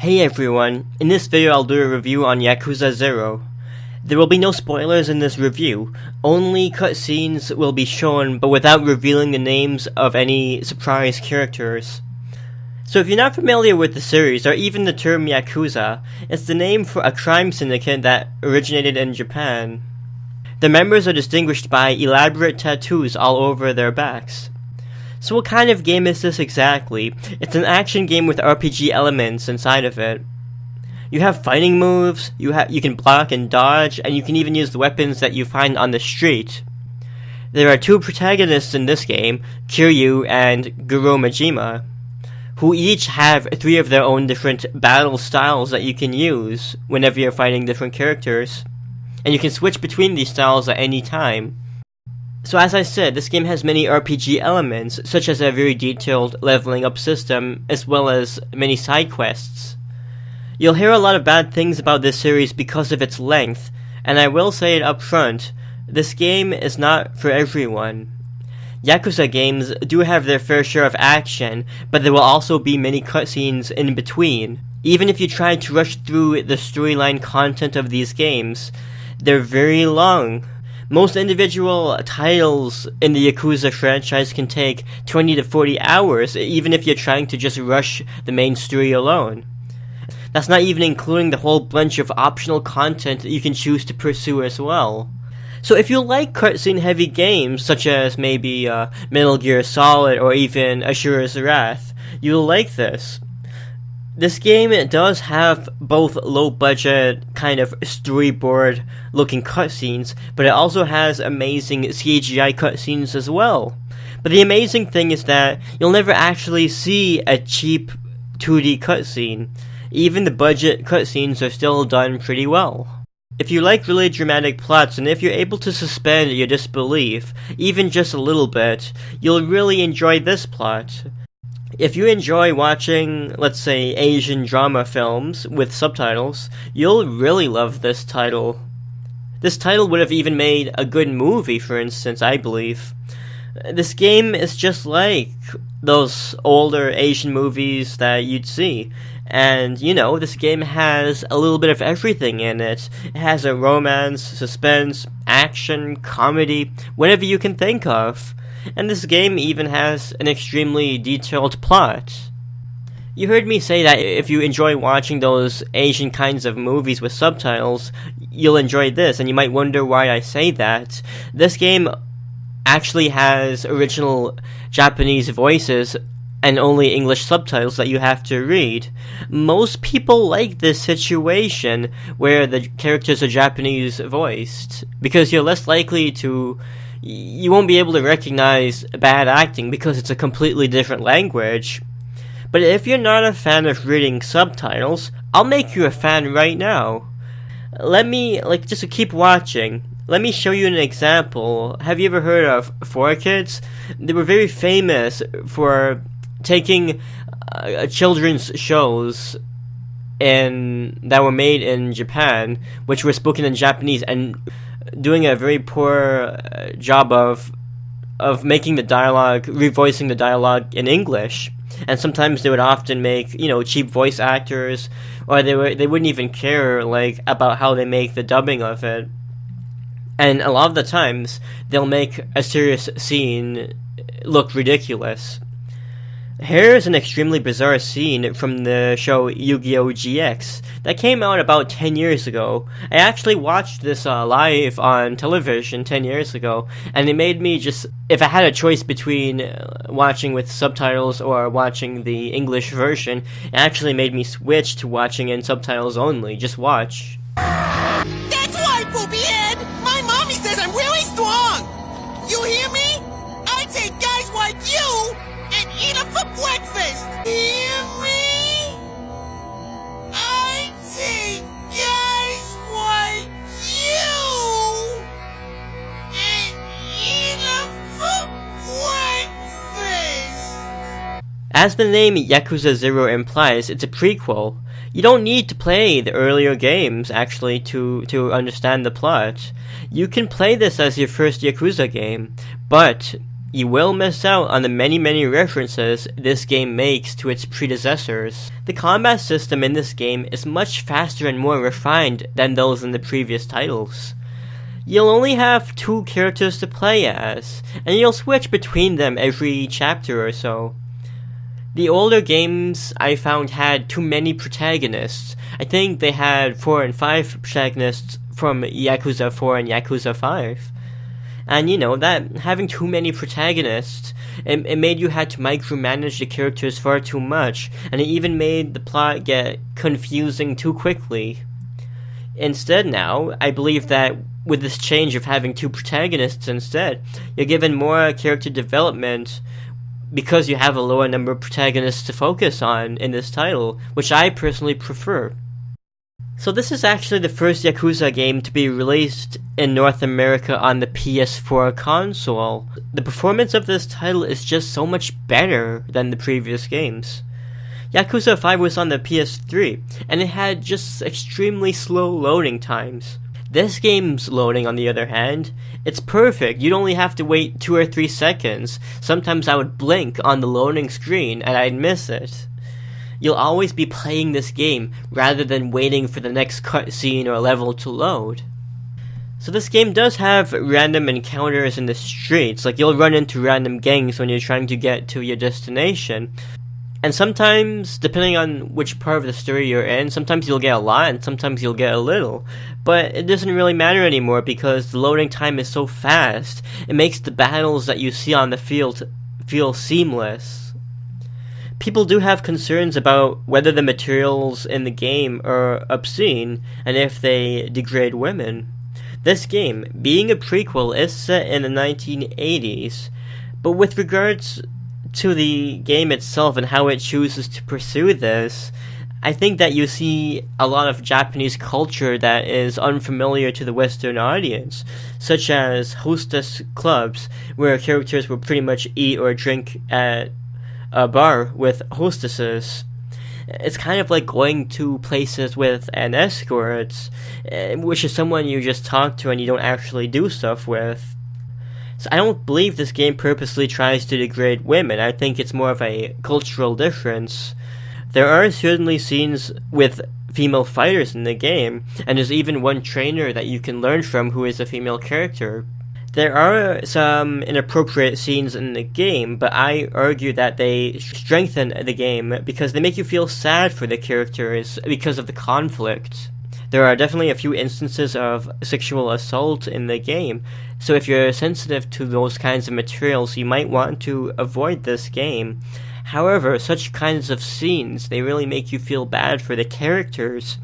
Hey everyone, in this video I'll do a review on Yakuza 0. There will be no spoilers in this review, only cutscenes will be shown but without revealing the names of any surprise characters. So if you're not familiar with the series or even the term Yakuza, it's the name for a crime syndicate that originated in Japan. The members are distinguished by elaborate tattoos all over their backs. So what kind of game is this exactly? It's an action game with RPG elements inside of it. You have fighting moves, you can block and dodge, and you can even use the weapons that you find on the street. There are two protagonists in this game, Kiryu and Guru Majima, who each have three of their own different battle styles that you can use whenever you're fighting different characters. And you can switch between these styles at any time. So as I said, this game has many RPG elements, such as a very detailed leveling up system, as well as many side quests. You'll hear a lot of bad things about this series because of its length, and I will say it up front, this game is not for everyone. Yakuza games do have their fair share of action, but there will also be many cutscenes in between. Even if you try to rush through the storyline content of these games, they're very long. Most individual titles in the Yakuza franchise can take 20 to 40 hours, even if you're trying to just rush the main story alone. That's not even including the whole bunch of optional content that you can choose to pursue as well. So if you like cutscene-heavy games, such as maybe Metal Gear Solid or even Ashura's Wrath, you'll like this. This game does have both low-budget, kind of storyboard-looking cutscenes, but it also has amazing CGI cutscenes as well. But the amazing thing is that you'll never actually see a cheap 2D cutscene. Even the budget cutscenes are still done pretty well. If you like really dramatic plots, and if you're able to suspend your disbelief, even just a little bit, you'll really enjoy this plot. If you enjoy watching, let's say, Asian drama films with subtitles, you'll really love this title. This title would have even made a good movie, for instance, I believe. This game is just like those older Asian movies that you'd see. And, you know, this game has a little bit of everything in it. It has a romance, suspense, action, comedy, whatever you can think of. And this game even has an extremely detailed plot. You heard me say that if you enjoy watching those Asian kinds of movies with subtitles, you'll enjoy this, and you might wonder why I say that. This game actually has original Japanese voices and only English subtitles that you have to read. Most people like this situation where the characters are Japanese voiced, because you're less likely to... You won't be able to recognize bad acting because it's a completely different language. But if you're not a fan of reading subtitles, I'll make you a fan right now. Just to keep watching, let me show you an example. Have you ever heard of 4Kids? They were very famous for taking children's shows that were made in Japan, which were spoken in Japanese, and doing a very poor job of making the dialogue, revoicing the dialogue in English. And sometimes they would often make, cheap voice actors, or they wouldn't even care about how they make the dubbing of it. And a lot of the times they'll make a serious scene look ridiculous. Here's an extremely bizarre scene from the show Yu-Gi-Oh! GX that came out about 10 years ago. I actually watched this live on television 10 years ago, and it made me if I had a choice between watching with subtitles or watching the English version, it actually made me switch to watching in subtitles only. Just watch. That's why, Poopyhead! My mommy says I'm really strong! You hear me? I take guys like you and eat them for breakfast! Hear me? I take guys like you and eat them for breakfast! As the name Yakuza 0 implies, it's a prequel. You don't need to play the earlier games, actually, to understand the plot. You can play this as your first Yakuza game, but You will miss out on the many references this game makes to its predecessors. The combat system in this game is much faster and more refined than those in the previous titles. You'll only have 2 characters to play as, and you'll switch between them every chapter or so. The older games I found had too many protagonists. I think they had 4 and 5 protagonists from Yakuza 4 and Yakuza 5. And that having too many protagonists, it made you had to micromanage the characters far too much, and it even made the plot get confusing too quickly. Instead now, I believe that with this change of having 2 protagonists instead, you're given more character development because you have a lower number of protagonists to focus on in this title, which I personally prefer. So this is actually the first Yakuza game to be released in North America on the PS4 console. The performance of this title is just so much better than the previous games. Yakuza 5 was on the PS3, and it had just extremely slow loading times. This game's loading, on the other hand, it's perfect. You'd only have to wait 2 or 3 seconds. Sometimes I would blink on the loading screen and I'd miss it. You'll always be playing this game rather than waiting for the next cutscene or level to load. So this game does have random encounters in the streets, like you'll run into random gangs when you're trying to get to your destination. And sometimes, depending on which part of the story you're in, sometimes you'll get a lot and sometimes you'll get a little. But it doesn't really matter anymore because the loading time is so fast. It makes the battles that you see on the field feel seamless. People do have concerns about whether the materials in the game are obscene and if they degrade women. This game, being a prequel, is set in the 1980s, but with regards to the game itself and how it chooses to pursue this, I think that you see a lot of Japanese culture that is unfamiliar to the Western audience, such as hostess clubs, where characters will pretty much eat or drink at a bar with hostesses. It's kind of like going to places with an escort, which is someone you just talk to and you don't actually do stuff with. So I don't believe this game purposely tries to degrade women. I think it's more of a cultural difference. There are certainly scenes with female fighters in the game, and there's even one trainer that you can learn from who is a female character. There are some inappropriate scenes in the game, but I argue that they strengthen the game because they make you feel sad for the characters because of the conflict. There are definitely a few instances of sexual assault in the game, so if you're sensitive to those kinds of materials, you might want to avoid this game. However, such kinds of scenes, they really make you feel bad for the characters,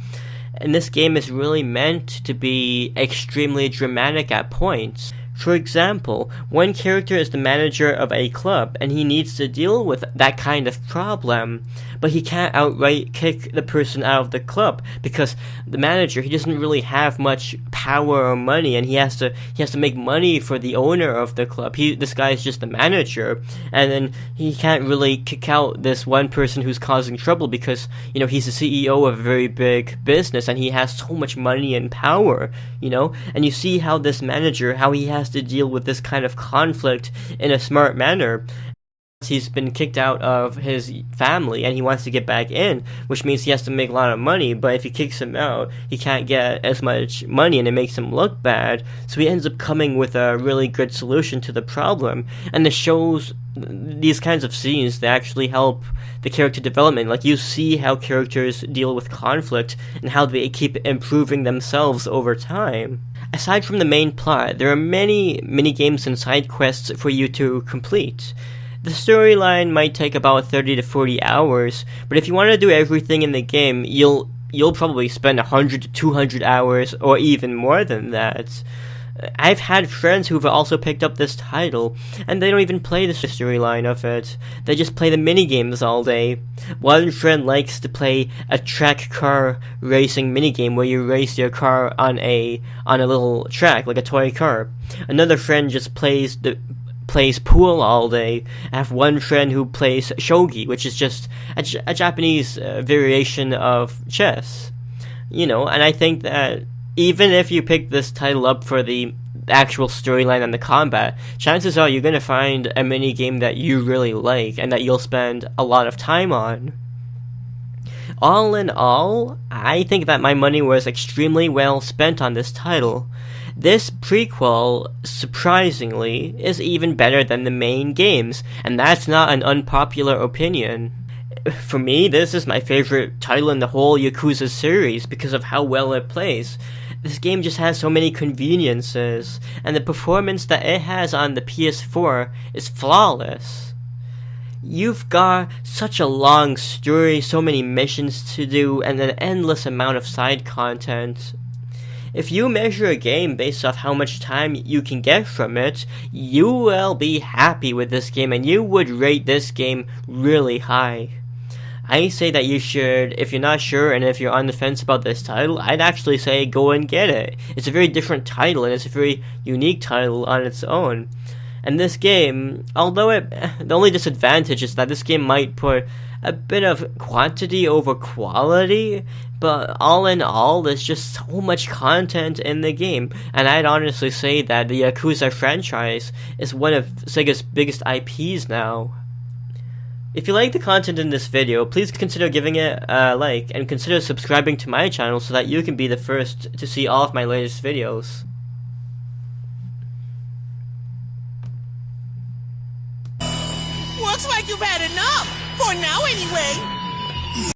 and this game is really meant to be extremely dramatic at points. For example, one character is the manager of a club, and he needs to deal with that kind of problem, but he can't outright kick the person out of the club, because the manager, he doesn't really have much power or money, and he has to make money for the owner of the club. This guy is just the manager, and then he can't really kick out this one person who's causing trouble, because, he's the CEO of a very big business, and he has so much money and power, and you see how this manager, how he has to deal with this kind of conflict in a smart manner. He's been kicked out of his family and he wants to get back in, which means he has to make a lot of money, but if he kicks him out, he can't get as much money and it makes him look bad, so he ends up coming with a really good solution to the problem. And the shows, these kinds of scenes, they actually help the character development. Like, you see how characters deal with conflict and how they keep improving themselves over time. Aside from the main plot, there are many mini-games and side quests for you to complete. The storyline might take about 30 to 40 hours, but if you want to do everything in the game, you'll probably spend 100 to 200 hours, or even more than that. I've had friends who've also picked up this title, and they don't even play the storyline of it. They just play the minigames all day. One friend likes to play a track car racing minigame where you race your car on a little track, like a toy car. Another friend just plays pool all day. I have one friend who plays shogi, which is just a Japanese variation of chess. And I think that even if you pick this title up for the actual storyline and the combat, chances are you're gonna find a minigame that you really like and that you'll spend a lot of time on. All in all, I think that my money was extremely well spent on this title. This prequel, surprisingly, is even better than the main games, and that's not an unpopular opinion. For me, this is my favorite title in the whole Yakuza series because of how well it plays. This game just has so many conveniences, and the performance that it has on the PS4 is flawless. You've got such a long story, so many missions to do, and an endless amount of side content. If you measure a game based off how much time you can get from it, you will be happy with this game, and you would rate this game really high. I say that you should, if you're not sure and if you're on the fence about this title, I'd actually say go and get it. It's a very different title, and it's a very unique title on its own. And this game, although the only disadvantage is that this game might put a bit of quantity over quality, but all in all, there's just so much content in the game, and I'd honestly say that the Yakuza franchise is one of Sega's biggest IPs now. If you like the content in this video, please consider giving it a like, and consider subscribing to my channel so that you can be the first to see all of my latest videos. Looks like you've had enough! For now, anyway!